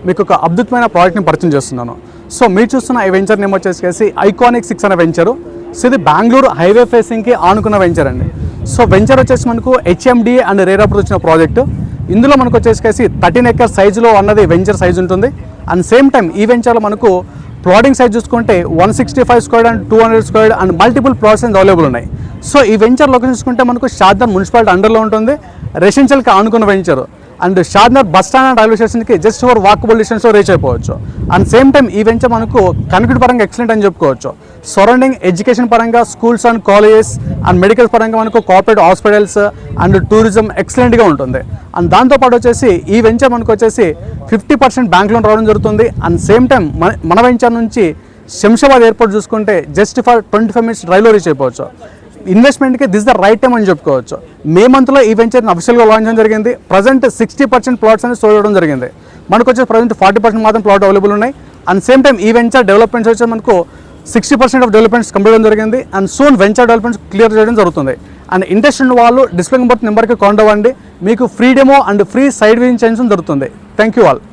మీకు ఒక అద్భుతమైన ప్రోడక్ట్ని పరిచయం చేస్తున్నాను. సో మీరు చూస్తున్న ఈ వెంచర్ నేమ్ వచ్చేసి ఐకానిక్ 6 అనే వెంచరు. సో ఇది బెంగళూరు హైవే ఫేసింగ్కి ఆనుకున్న వెంచర్ అండి. సో వెంచర్ వచ్చేసి మనకు HMDA అండ్ రేరాపూర్ వచ్చిన ప్రాజెక్టు. ఇందులో మనకు వచ్చేసి 13 acres సైజులో అన్నది వెంచర్ సైజ్ ఉంటుంది. అండ్ సేమ్ టైం ఈ వెంచర్లో మనకు ప్లాటింగ్ సైజ్ చూసుకుంటే 165 square and 200 square and multiple plots available ఉన్నాయి. సో ఈ వెంచర్ లొకేషన్ చూసుకుంటే మనకు షాద్నగర్ మున్సిపాలిటీ అండర్లో ఉంటుంది. రెసిడెన్షియల్కి ఆనుకున్న venture and Shadnagar bus stand and railway స్టేషన్కి జస్ట్ ఫర్ వాకబుల్ డిస్టెన్స్లో రీచ్ అయిపోవచ్చు. అండ్ సేమ్ టైం ఈ వెంచర్ మనకు కనెక్టివిటీ పరంగా ఎక్సలెంట్ అని చెప్పుకోవచ్చు. సరౌండింగ్ ఎడ్యుకేషన్ పరంగా schools and colleges and medical పరంగా మనకు కార్పొరేట్ హాస్పిటల్స్ అండ్ టూరిజం ఎక్సలెంట్గా ఉంటుంది. అండ్ దాంతోపాటు వచ్చేసి ఈ వెంచర్ మనకు వచ్చేసి 50% బ్యాంక్ లోన్ రావడం జరుగుతుంది. అండ్ సేమ్ టైం మన వెంచర్ నుంచి శంషాబాద్ ఎయిర్పోర్ట్ చూసుకుంటే జస్ట్ ఫర్ 25 minutes డ్రైవ్లో రీచ్ అయిపోవచ్చు. ఇన్వెస్ట్మెంట్కి దిస్ ద రైట్ టైం అని చెప్పుకోవచ్చు. మే మంత్లో ఈ వెంచర్ని అఫీషియల్గా లాంచ్ చేయడం జరిగింది. ప్రజెంట్ 60% ప్లాట్స్ అనేది సోల్ చేయడం జరిగింది. మనకు వచ్చేసి ప్రజెంట్ 40% మాత్రం ప్లాట్ అవైలబుల్ ఉన్నాయి. అండ్ సేమ్ టైం ఈ వెంచర్ డెవలప్మెంట్స్ వచ్చి మనకు 60% ఆఫ్ డెవలప్మెంట్స్ కంప్లీట్ చేయడం జరిగింది. And soon venture developments clear చేయడం జరుగుతుంది. అండ్ ఇంట్రెస్ట్ ఉన్న వాళ్ళు డిస్ప్లే నెంబర్కి కాంటాక్ట్ అవ్వండి. మీకు free demo and free side visit చేయడం జరుగుతుంది. Thank you all.